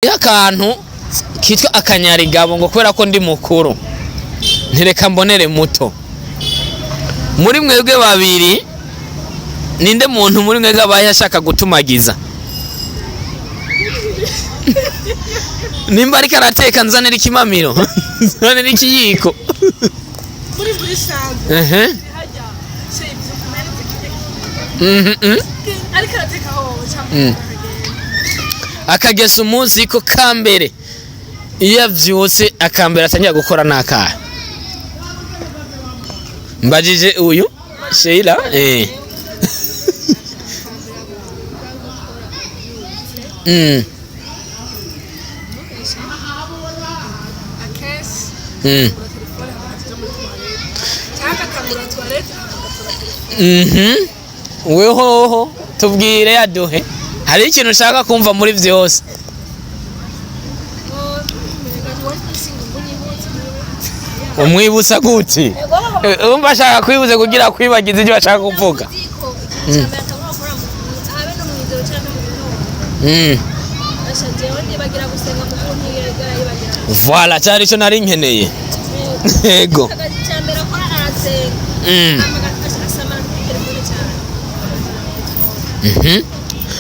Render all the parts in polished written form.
hariho akantu kitwa akanyarigabo ngo kubera ko ndi mukuru ntireka mbonere muto. Muri mwebwe babiri ninde muntu muri mwebwe abaye ashaka gutumagiza? Nimba ariko arateka nzanira ikimamiro nzanira ikiyiko. muri shambo ariko arateka ho akagesa umunsi ko kambere iyo avyose akambere atangira gukora nakahe? Mbajije uyu Sheila wehoho tubwire yaduhe, hari ikintu ushaka kumva muri vyose? Umwibutsa gute? Umva ashaka kwibuze kugira kwibagiza ibyo bashaka kuvuga. Voilà, cyari cyo nari nkeneye. Yego.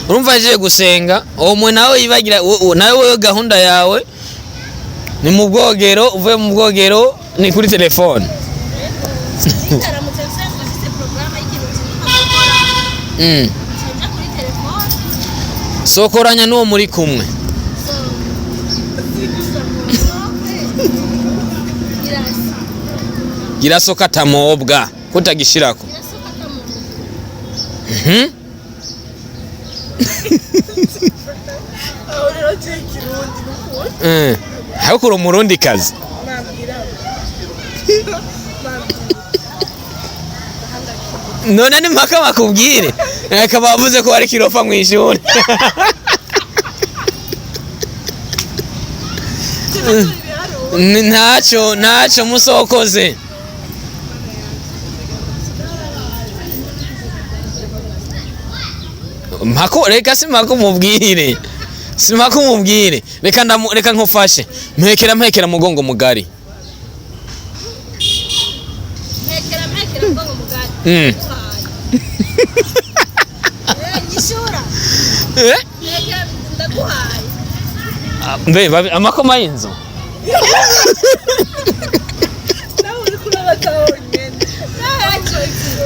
Urumva aje gusenga umwe nawe yibagira nawe gahunda yawe ni mu bwogero, uvuye mu bwogero ni kuri telefone. Sokoranya n'uwo muri kumwe. Girasoka tamobwa kutagishirako. Hakuri umurundi kazi. None ni mpaka bakubwire akaba bavuze ko ari kirofa mu ishuri. Ntacyo musokoze. Reka simako mubwire. Simako mubwire. Reka nkufashe. Mpekera mugongo mugari. Mpekera mugongo mugari. Nishura. Mpekera ndaguhaye. Mbe amakoma y'inzu.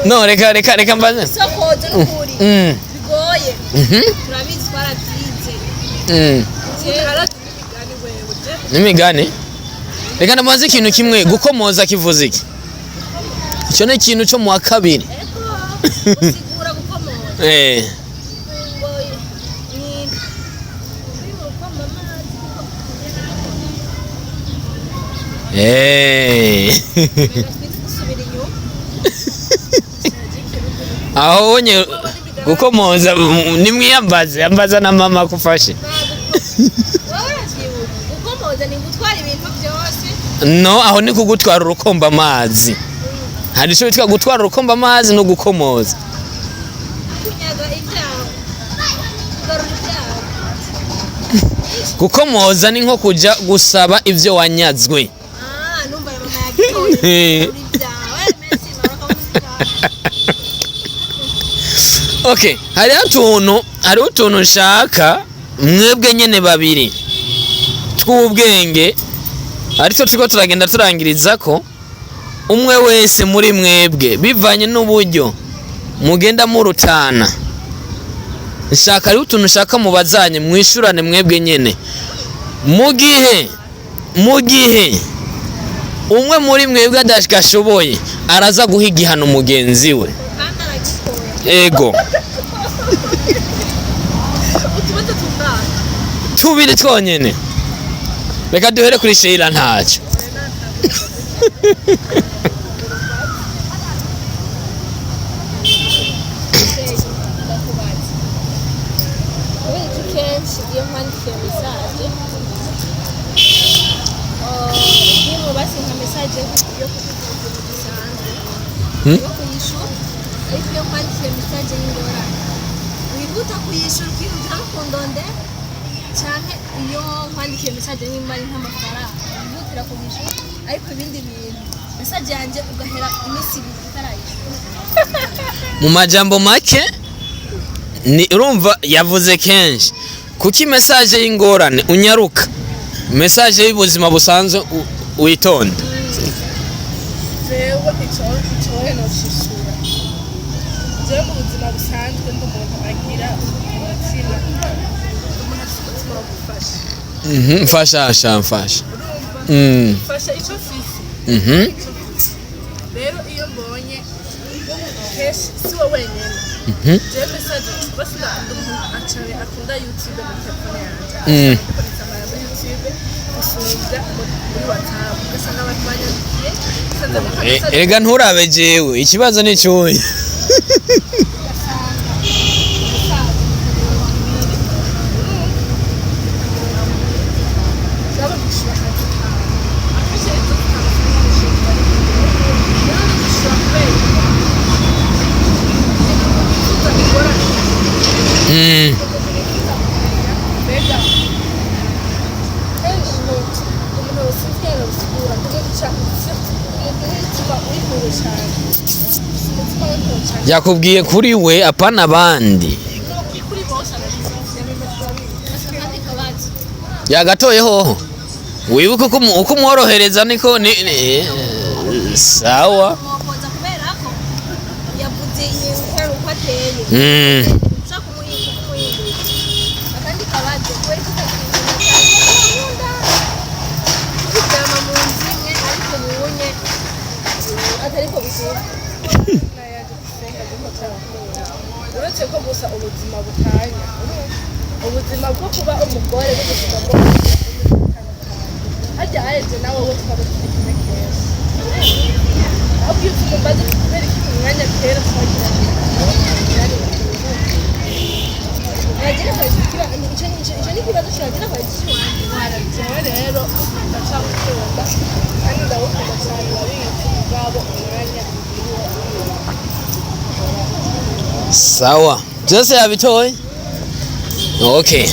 No, reka mbaze. Sokoje n'ukuri. Bigoye. Turabizi twarabyize. Nimigane. Reka ndamaze ikintu kimwe gukomoza kivuze iki? Icyo ni ikintu cyo mu wa kabiri. Usigura gukomoza. Aho onye gukomoza nimwiyambaze ambaza na mama kufashe. Gukomoza ni gutwara ibintu byose. No, aho ni kugutwara urukomba amazi. Hari cyo bitwa gutwara urukomba amazi no gukomoza. Kunyaga ibyaho. Garura ibyaho. Gukomoza ni nko kuja gusaba ivyo wanyazwe. Numva mama yagitoye. Okay, hari utuntu nshaka mwebwe nyene babiri tw'ubwenge ariko turiko turagenda turangiriza ko umwe wese muri mwebwe bivanye n'uburyo mugenda murutana. Nshaka ari utuntu nshaka mubazanye mwishurane mwebwe nyene. Mu gihe umwe muri mwebwe adashoboye araza guha igihano mugenzi we. Ego. Tubiri twonyene. Reka duhere kuri Sheila ntacyo. cyane iyo nkwandike message nimba ari nk'amafaranga yihutira kumwishyura ariko ibindi bintu message yanjye ugahera iminsi ibiri utarayishyura mu majambo make ni urumva yavuze kenshi kuki message y'ingorane unyaruka message y'ubuzima busanzwe witonda jewe icyo no shishura jewe mu buzima busanzwe n'umuntu agira umutima umuntu afite umutima wo gufasha mfasha fasha icyo fisi rero iyo mbonye kenshi si wowe wenyine jewe message basiga umuntu acabe akunda YouTube mu telefone yanjye akoresha amazi YouTube usubya muri WhatsApp ugasanga abantu banyandikiye erega nturabe jewe ikibazo ni cyuye yakubwiye kuri we apana abandi yagatoye hoho wibuke uko umworohereza niko sawa uretse ko gusa ubuzima butanya ubuzima bwo kuba umugore n'ubuzima bwo hajya aheje nawe wo twaba turi keza ahubwo iyo tumubaze kubera iki umwanya kera twagira yagira kwisigira icyo ni kibazo cyagira kwisigira jewe rero ndacamukunda kandi ndawukunda cyane babizi ubwabo umwanya sawa byose yabitoye okay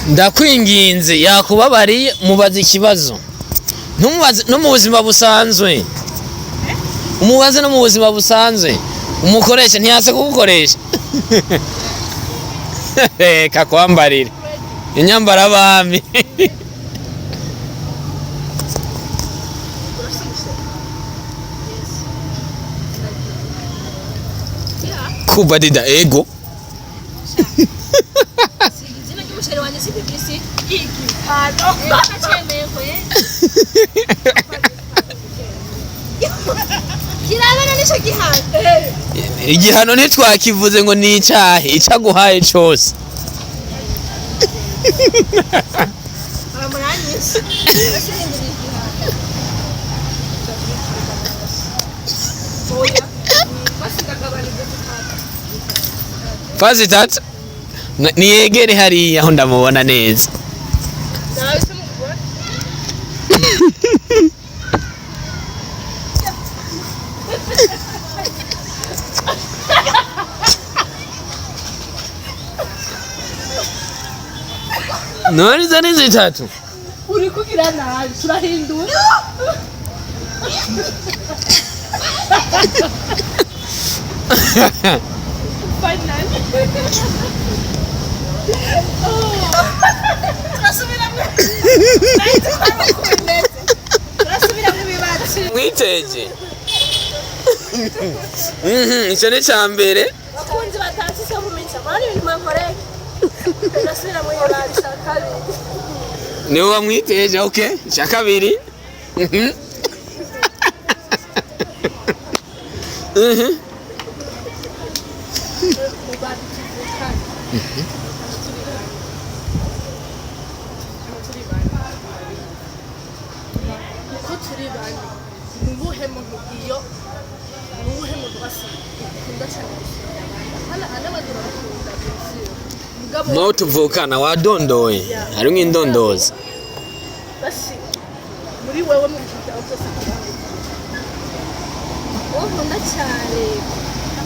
ndakwinginze yakubabariye mubaze ikibazo ntumubaze no mu buzima busanzwe umubaze no mu buzima busanzwe umukoresha ntiyase kugukoresha kakwambarira inyambara abami kubadida ego izina ry'umusheri wanjye si bibisi igihano nacemeye ko kirabana n'icyo gihano igihano ntitwakivuze ngo ni icyahe icaguhaye cyose baramuranyise fazi tatu niyegere hariya aho ndamubona neza none izo ni zitatu uri kugira nabi turahindura mwiteje icyo ni cya mbere bakunzi batanze se mu minsi abana ibintu bankoreye ndasubira mu yabari cya kabiri niwe wamwiteje okay cya kabiri mwo tuvukana wadondoye harimo indondozi basi muri wewe mu gihe cyose nkunda cyane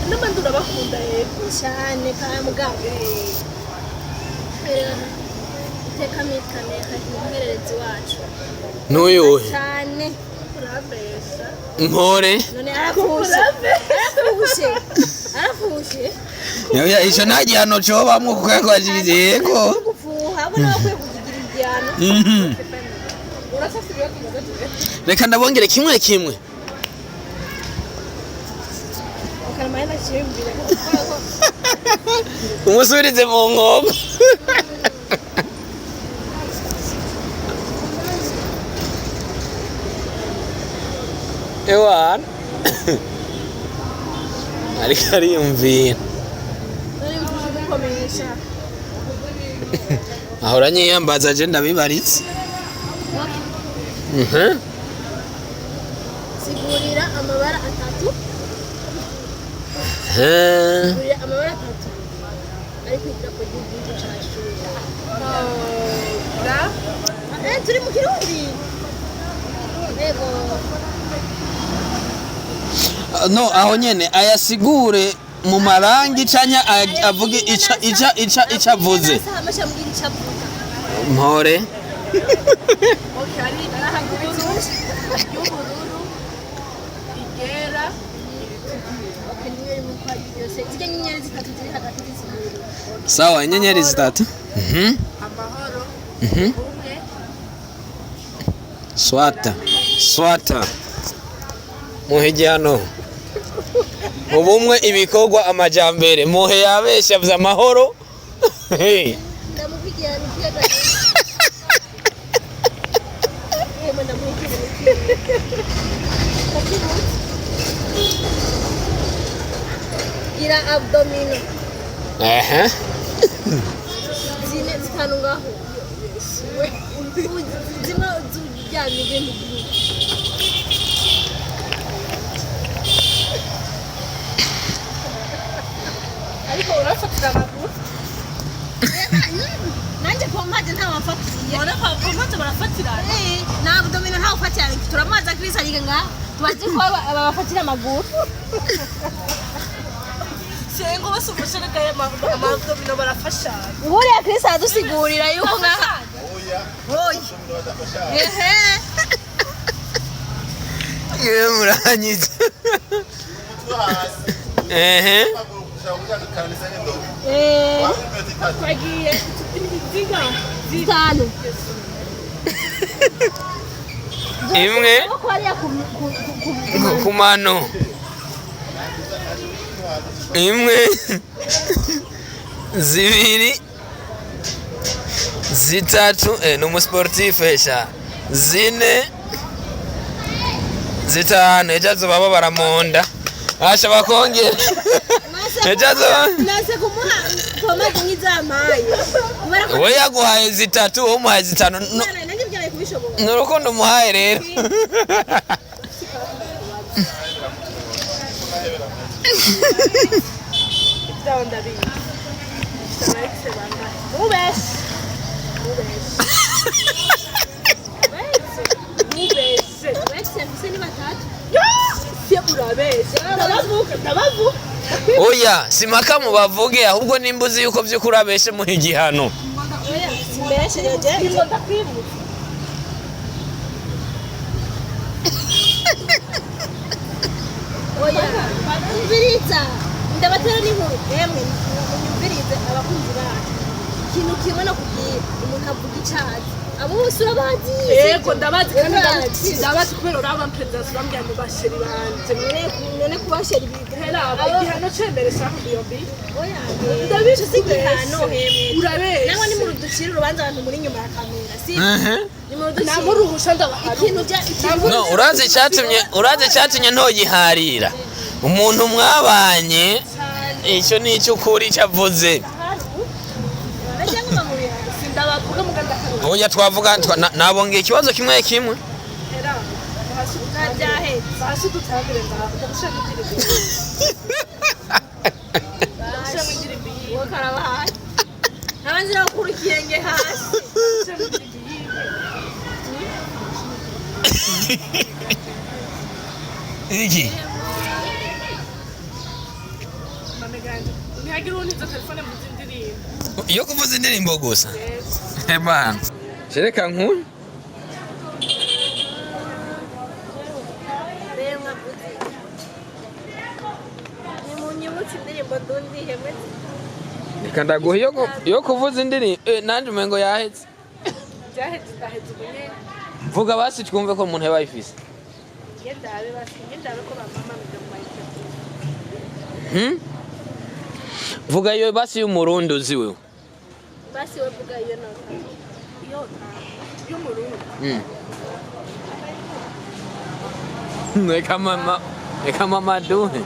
n'abandi urabakunda yego cyane kandi mugabo Tekamikane umuhererezi wacu. N'uyuhe Cyane. urabesha Mpore None arafushe. yoya ico nta gihano cobamwo kuko yakwajije yego Gufuha abona bakwiye kugira igihano. urasafite ibibazo bibazo reka ndabongere kimwe Ukaramaye nacimbira. umusubirize mu nkoko ewana ariko ariyumvira None mfuje gukomeresha. ahora nyiyambaza je ndabibaritse Sigurira amabara atatu. Sigurira amabara atatu. Ariko idarapo ry'igihugu cyacu. Turi mu Kirundi. Yego. no aho nyene ayasigure mu marangi canya avuge ica avuze Amasha mbwira icavuga. mpore hari n'ahagururu y'ubururu igera Okenye mu kwa yose. Zige nyenyeri zitatu ziri hagati y'izibiri. sawa inyenyeri zitatu amahoro umwe swata muhe igihano ubumwe ibikorwa amajambere muhe yabesha vya amahoro Ndamupigia nipiga. Yeye ndamupigia. Gira abdomino. Zine zitanu ngaho. Zimwe zujyanye mu gihugu. ariko urafatira amaguru Nanjye pompaje nta wamfatiye. ubona ko abapomate barafatirana Na abdomino nta ufatira. Turamaza Chris ari nga. Tubazi ko abafatira amaguru. sengo bose umushereka y'amadomino barafashanya Uhuriye Chris adusigurira yuko ngaha. Oya. Ehe. yewe muranyiza twagiye Zitanu. imwe Ko hariya ku mano imwe zibiri zitatu ni umusportif esha zine zitanu ejo baba baramunda asha bakongera nase kumuha pomaje nk'izamaye. we yaguhaye zitatu wowe umuhaye zitanu Nanjye byaraye kubishobora. ni urukundo umuhaye rero ibyawe ndabizi like banga mubeshe Wese mfise ni batatu. se urabeshe ndabavuga oya simaka mubavuge ahubwo nimba uzi yuko by'ukuri abeshe muha igihano Oya, simbeshe yoje. ngo ndakwibutsa Oya, umviriza. Ndabatera n'inkuru. Yemwe, umvirize abakunzi bacu. Ikintu kimwe no kubwira umuntu avuga icazi. Abo bose urabazi. yego ndabazi kandi ndabazi kubera uraba perezida urambwira ngo basheri banje None kubashera ibintu. hera igihano cembere shaho biyombi Oya, ndabizi si igihano hemwe. urabeshe Nawe ni mu ruducira urubanza abantu muri nyuma ya kamera, si? Ni mu ruducira. namuruhusha ndabaharu Ikintu bya ikintu. no urazi icyatumye ntogiharira umuntu mwabanye icyo ni icy'ukuri cyavuze Najya ngoma mu bihe. sindabavuga muganda karuha oya twavuga nabongeye ikibazo kimwe hera hasi Nabyahetse. hasi dutangire ngaho ndagushaka indirimbo ndagushaka indirimbo yiwe Uwo karabahaye. Nabanze bakurikiye nge hasi. ndagushaka indirimbo yiwe iki mame ganje ntihagire uwuntiza telefone mu z'indirimbo iyo kuvuza indirimbo gusa Yes. Ebana. Shereka nkuru. Kandaguhe yo kuvuza indirimbo nanje umengo yahetse. Byahetse ndahetse ubunye. Vuga basi twumve ko umuntu yabayifise. Yendabe basi yendabe ko bamama Vuga yo basi y'umurundi uzi wewe. basi we vuga iyo nota. Iyo y'umurundi. Eka mama duhe.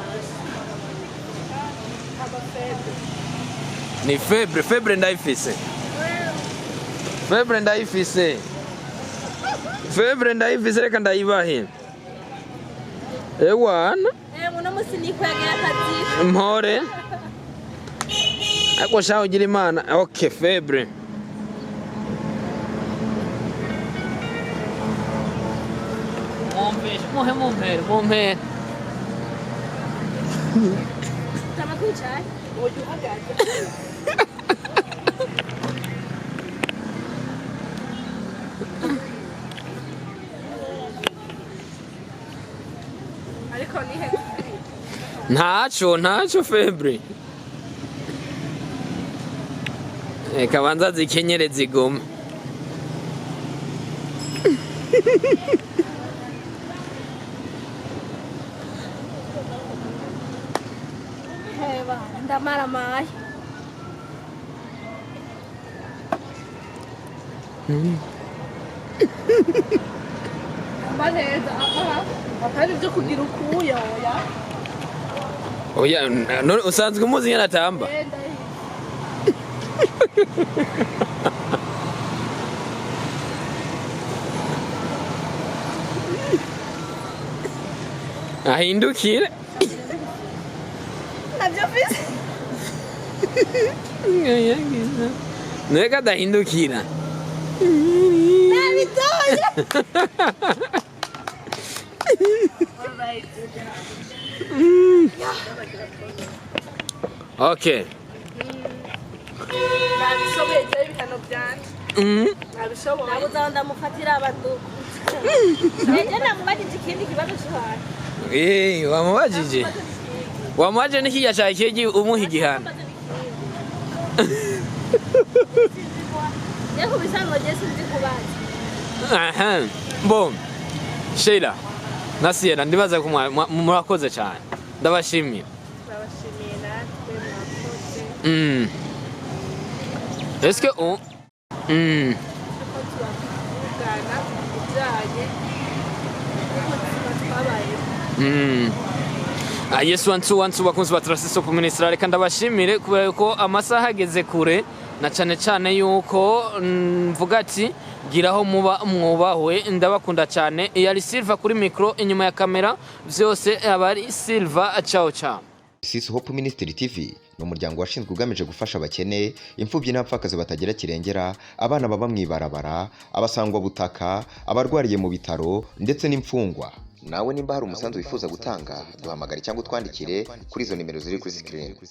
Ni febre ndayifise. Febre ndayifise reka ndayibahe. Ewana. Muno musi nikwegera akazi. Mpore. Ako shaho ugira imana. Okay, febre. Mumpere. Tama kwicara. Uyu uhagaze. Ariko ni he? Ntaco febre. Kabanza zikenyere zigome. Heba, ndamara mai. Amareza aha. Atari byo kugira ukuya oya. Oya, none usanzwe umuzi nyana tamba. Ahindukire. Nabyo fise. Neka dahindukira. Nabitoya. Okay. Nabishoboye je ibihano byanje. Nabishoboye. Nabuza ndamufatira abantu. Eje namubajije ikindi kibazo cyane. Wamubajije. Wamubajije niki yashakije umuha igihano. Yego bisanzwe je sinzi kubaza. Aha. Bom. Sheila. Nasiye ndibaza ko murakoze cyane. Ndabashimiye. Ndabashimiye natwe mwakoze. Est-ce que on Ko turavugana ibijyanye n'ubuzima twabayeho. Yesu wansu bakunzi baturasiso ku ministra reka ndabashimire kubera ko amasaha ageze kure na cyane yuko mvuga ati giraho muba mwubahwe ndabakunda cyane yari Silva kuri micro inyuma ya kamera byose abari Silva ciao. Sisi Hope Ministry TV ni umuryango washinzwe ugamije gufasha abakene, imfubyi n'abapfakazi batagira kirengera, abana baba mwibarabara, abasangwa butaka, abarwariye mu bitaro ndetse n'imfungwa. Nawe nimba hari umusanzu wifuza gutanga duhamagare cyangwa utwandikire kuri izo nimero ziri kuri screen.